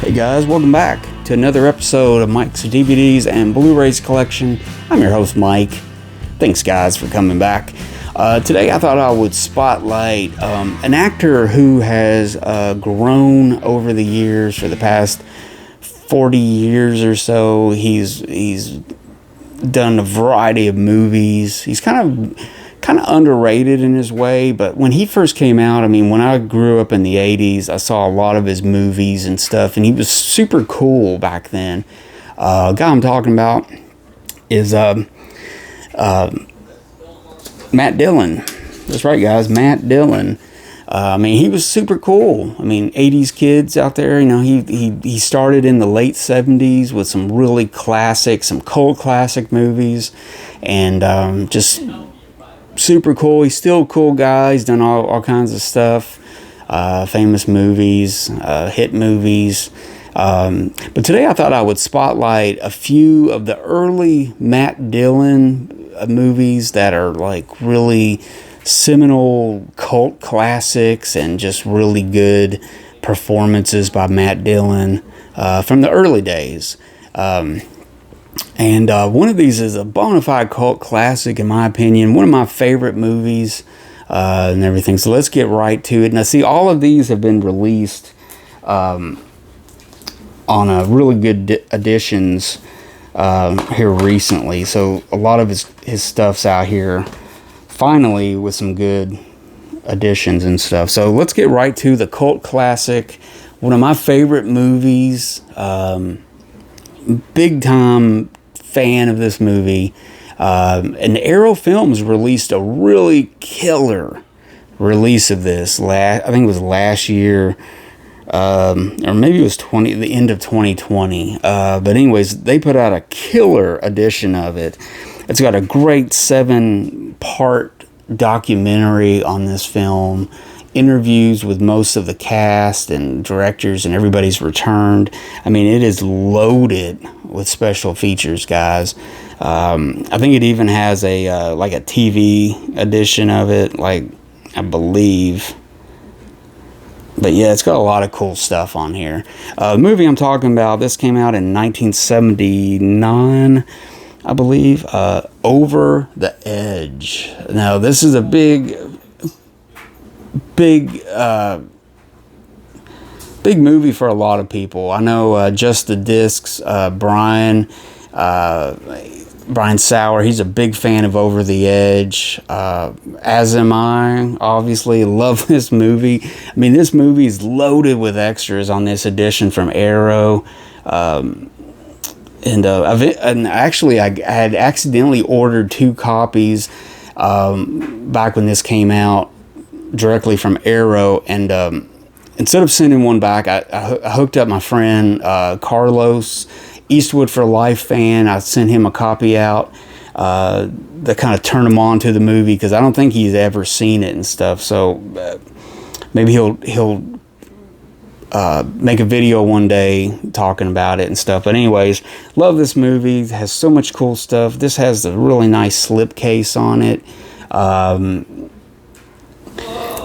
Hey guys, welcome back to another episode of Mike's DVDs and Blu-rays collection. I'm your host Mike. Thanks guys for coming back. Today I thought I would spotlight an actor who has grown over the years. For the past 40 years or so, he's done a variety of movies. He's kind of underrated in his way, but when he first came out, I mean, when I grew up in the 80s, I saw a lot of his movies and stuff, and he was super cool back then. The guy I'm talking about is Matt Dillon. That's right, guys, Matt Dillon. I mean, he was super cool. I mean, 80s kids out there, you know, he started in the late 70s with some really classic, some cult classic movies, and just super cool. He's still a cool guy. He's done all kinds of stuff, famous movies, hit movies. But today I thought I would spotlight a few of the early Matt Dillon movies that are like really seminal cult classics and just really good performances by Matt Dillon from the early days. And one of these is a bona fide cult classic, in my opinion. One of my favorite movies and everything. So let's get right to it. Now, see, all of these have been released on a really good editions here recently. So a lot of his stuff's out here finally with some good editions and stuff. So let's get right to the cult classic. One of my favorite movies. Big time fan of this movie. And Arrow Films released a really killer release of this. I think it was last year, or maybe it was the end of 2020. But anyways, they put out a killer edition of it. It's got a great 7-part documentary on this film. Interviews with most of the cast and directors, and everybody's returned. I mean, it is loaded with special features, guys. I think it even has a like a TV edition of it, like I believe. But yeah, it's got a lot of cool stuff on here. The movie I'm talking about, this came out in 1979, I believe. Over the Edge. Now, this is a big movie for a lot of people. I know Just the Discs, Brian Sauer, he's a big fan of Over the Edge, as am I, obviously. Love this movie. I mean, this movie is loaded with extras on this edition from Arrow. And actually I had accidentally ordered 2 copies back when this came out, directly from Arrow, and instead of sending one back, I hooked up my friend Carlos, Eastwood for Life fan. I sent him a copy out that kind of turned him on to the movie, because I don't think he's ever seen it and stuff. So maybe he'll make a video one day talking about it and stuff. But anyways, love this movie. It has so much cool stuff. This has a really nice slipcase on it.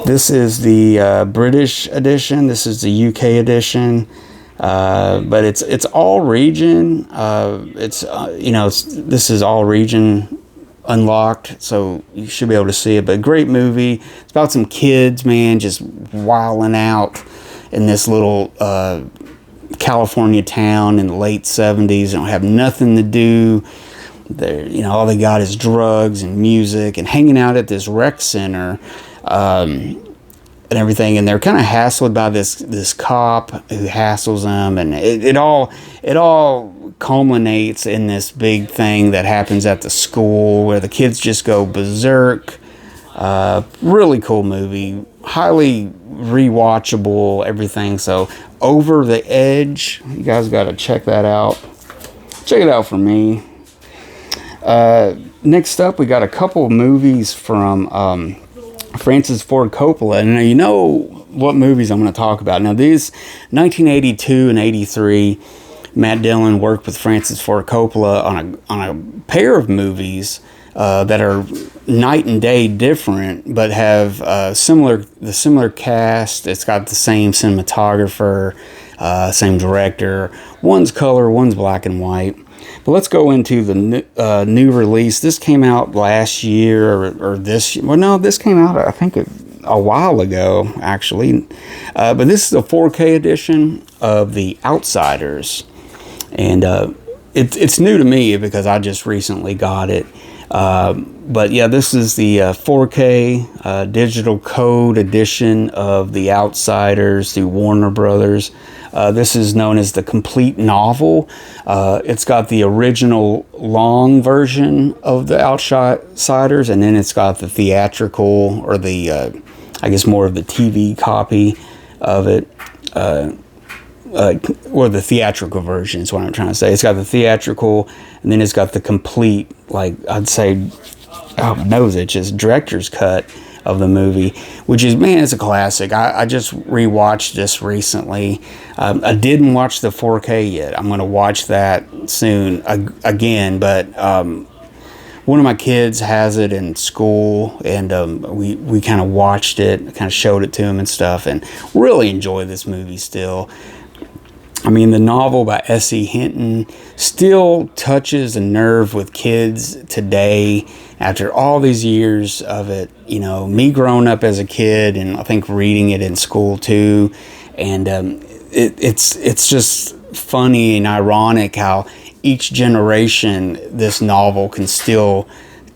This is the British edition. This is the UK edition, but it's all region. This is all region unlocked, so you should be able to see it. But great movie. It's about some kids, man, just wilding out in this little California town in the late 70s. They don't have nothing to do. All they got is drugs and music and hanging out at this rec center. And everything, and they're kind of hassled by this cop who hassles them, and it all culminates in this big thing that happens at the school where the kids just go berserk. Really cool movie, highly rewatchable, everything. So Over the Edge, you guys got to check that out. Check it out for me. Next up, we got a couple of movies from Francis Ford Coppola. And now you know what movies I'm going to talk about. Now, these 1982 and 83, Matt Dillon worked with Francis Ford Coppola on a pair of movies that are night and day different, but have the similar cast. It's got the same cinematographer. same director. One's color, one's black and white. But let's go into the new release. This came out last year, or this. Well, no, this came out I think a while ago, actually. But this is a 4K edition of The Outsiders, and it's new to me because I just recently got it. But yeah, this is the 4K digital code edition of The Outsiders through Warner Brothers. This is known as the complete novel. It's got the original long version of The Outsiders, and then it's got the theatrical, or the, I guess more of the TV copy of it. Or the theatrical version is what I'm trying to say. It's got the theatrical, and then it's got the complete, like, I'd say, oh, my nose itches, director's cut of the movie, which is, man, it's a classic. I just rewatched this recently. I didn't watch the 4K yet. I'm going to watch that soon again, but one of my kids has it in school, and we kind of watched it, kind of showed it to him and stuff, and really enjoy this movie still. I mean, the novel by S.E. Hinton still touches a nerve with kids today after all these years of it. You know, me growing up as a kid, and I think reading it in school too. And it's just funny and ironic how each generation this novel can still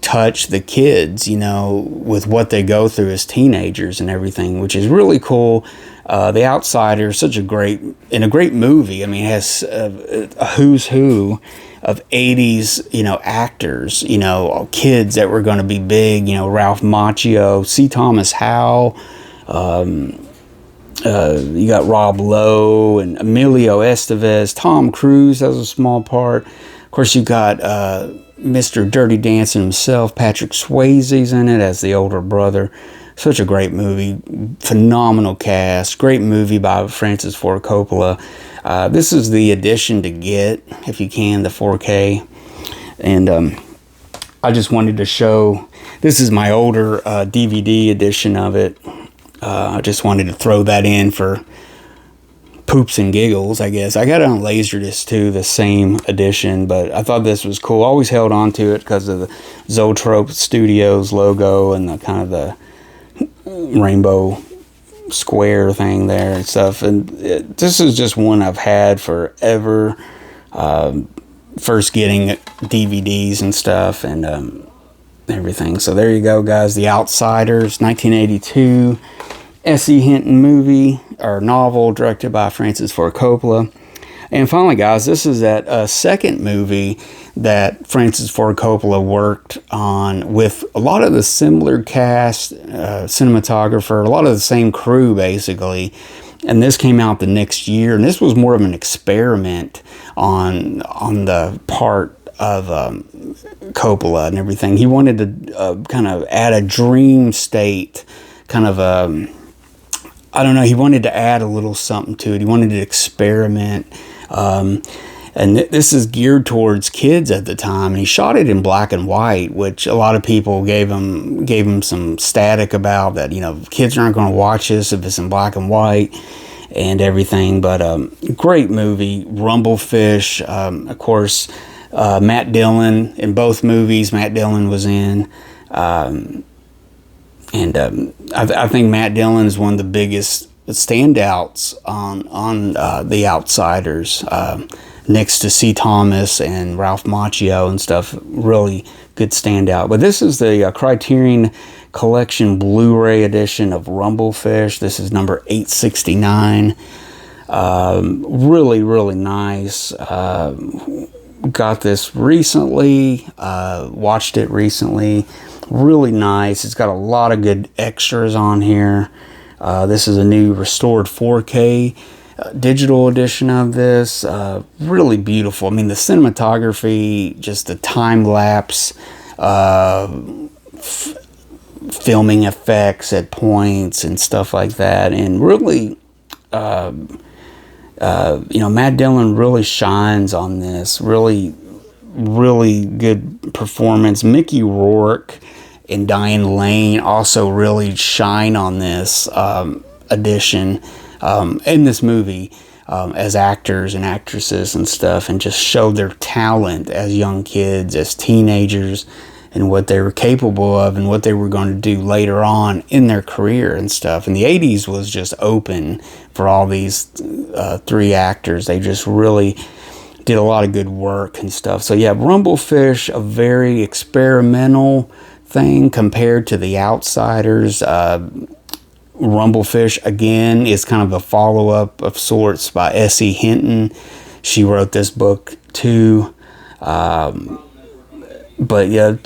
touch the kids, you know, with what they go through as teenagers and everything, which is really cool. The Outsiders, such a great movie. I mean, it has a who's who of 80s, you know, actors, you know, kids that were going to be big, you know, Ralph Macchio, C. Thomas Howell, you got Rob Lowe and Emilio Estevez, Tom Cruise has a small part. Of course, you got Mr. Dirty Dancing himself, Patrick Swayze's in it as the older brother. Such a great movie, phenomenal cast, great movie by Francis Ford Coppola. This is the edition to get, if you can, the 4K. And I just wanted to show, this is my older DVD edition of it. I just wanted to throw that in for poops and giggles, I guess. I got it on Laserdisc too, the same edition, but I thought this was cool. Always held on to it because of the Zoetrope Studios logo and the kind of the rainbow square thing there and stuff. And this is just one I've had forever. First getting DVDs and stuff and everything. So there you go, guys. The Outsiders, 1982 S.E. Hinton movie or novel directed by Francis Ford Coppola. And finally, guys, this is that second movie that Francis Ford Coppola worked on with a lot of the similar cast, cinematographer, a lot of the same crew, basically. And this came out the next year, and this was more of an experiment on the part of Coppola and everything. He wanted to kind of add a dream state, kind of I don't know, he wanted to add a little something to it. He wanted to experiment. And this is geared towards kids at the time, and he shot it in black and white, which a lot of people gave him some static about, that, you know, kids aren't going to watch this if it's in black and white and everything. But great movie. Rumblefish, of course, Matt Dillon in both movies. Matt Dillon was in, and I think Matt Dillon is one of the biggest standouts on The Outsiders, next to C. Thomas and Ralph Macchio and stuff. Really good standout. But this is the Criterion Collection Blu-ray edition of Rumblefish. This is number 869. Really, really nice. Got this recently. Watched it recently. Really nice. It's got a lot of good extras on here. This is a new restored 4K digital edition of this. Really beautiful. I mean, the cinematography, just the time-lapse filming effects at points and stuff like that. And really, you know, Matt Dillon really shines on this. Really, really good performance. Mickey Rourke and Diane Lane also really shine on this edition in this movie. as actors and actresses and stuff, and just show their talent as young kids, as teenagers, and what they were capable of and what they were going to do later on in their career and stuff. And the 80s was just open for all these three actors. They just really did a lot of good work and stuff. So yeah, Rumblefish, a very experimental thing compared to The Outsiders. Rumblefish, again, is kind of a follow-up of sorts by S.E. Hinton. She wrote this book too. But yeah,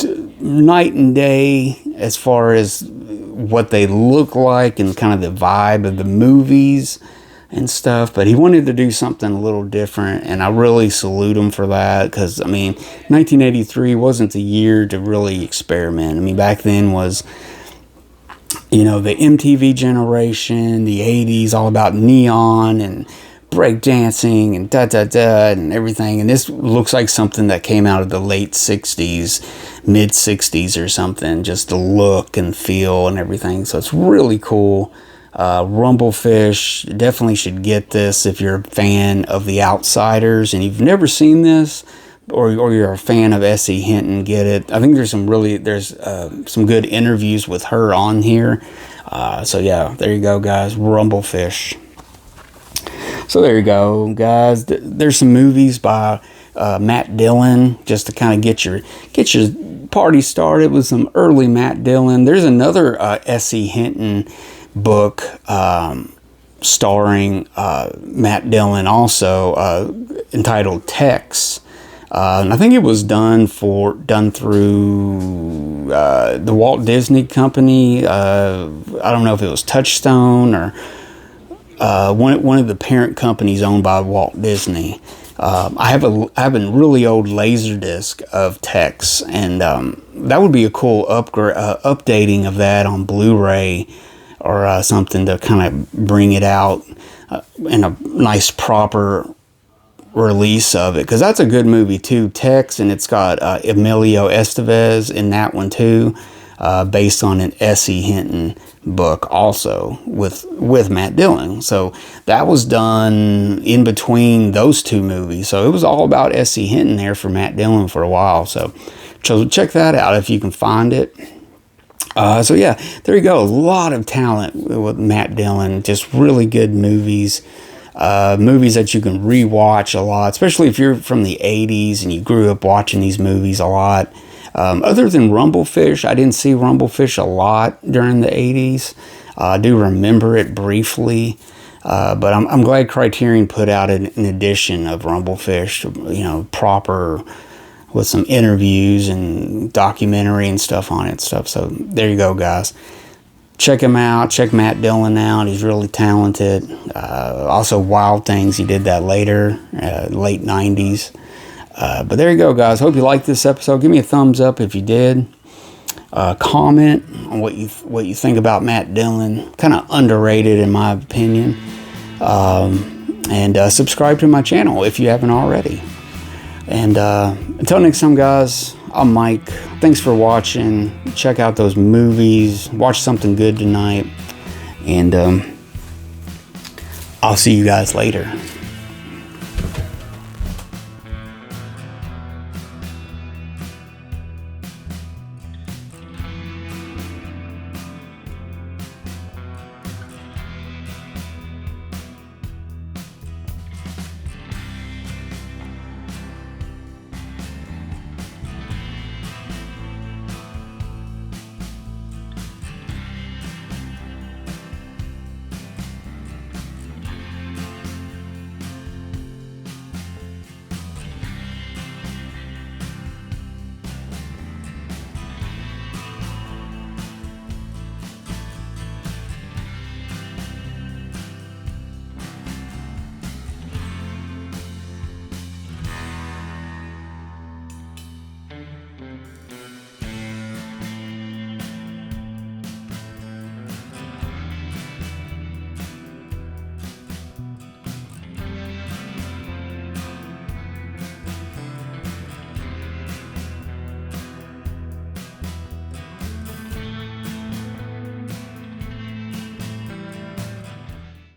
night and day as far as what they look like and kind of the vibe of the movies and stuff. But he wanted to do something a little different, and I really salute him for that, because, I mean, 1983 wasn't the year to really experiment. I mean, back then was, you know, the MTV generation, the 80s, all about neon and breakdancing and da-da-da and everything. And this looks like something that came out of the late 60s, mid 60s or something, just the look and feel and everything. So it's really cool. Rumblefish, definitely should get this if you're a fan of The Outsiders and you've never seen this, or you're a fan of S.E. Hinton, get it. I think there's some good interviews with her on here. So yeah, there you go, guys. Rumblefish. So there you go, guys. There's some movies by Matt Dillon, just to kind of get your party started with some early Matt Dillon. There's another S.E. Hinton book starring Matt Dillon, also entitled Tex. And I think it was done through the Walt Disney Company. I don't know if it was Touchstone or one of the parent companies owned by Walt Disney. I have a really old Laserdisc of Tex, and that would be a cool updating of that on Blu-ray or something to kind of bring it out in a nice proper release of it, because that's a good movie too, Tex, and it's got Emilio Estevez in that one too, based on an S.E. Hinton book also with Matt Dillon. So that was done in between those two movies, so it was all about S.E. Hinton there for Matt Dillon for a while. So check that out if you can find it. So yeah, there you go. A lot of talent with Matt Dillon. Just really good movies. Movies that you can rewatch a lot, especially if you're from the 80s and you grew up watching these movies a lot. Other than Rumblefish, I didn't see Rumblefish a lot during the 80s. I do remember it briefly, but I'm glad Criterion put out an edition of Rumblefish, you know, proper, with some interviews and documentary and stuff on it. So there you go, guys. Check him out. Check Matt Dillon out. He's really talented. Also, Wild Things. He did that later, late 90s. But there you go, guys. Hope you liked this episode. Give me a thumbs up if you did. Comment on what you think about Matt Dillon. Kind of underrated in my opinion. And subscribe to my channel if you haven't already. And until next time, guys, I'm Mike. Thanks for watching. Check out those movies. Watch something good tonight. And I'll see you guys later.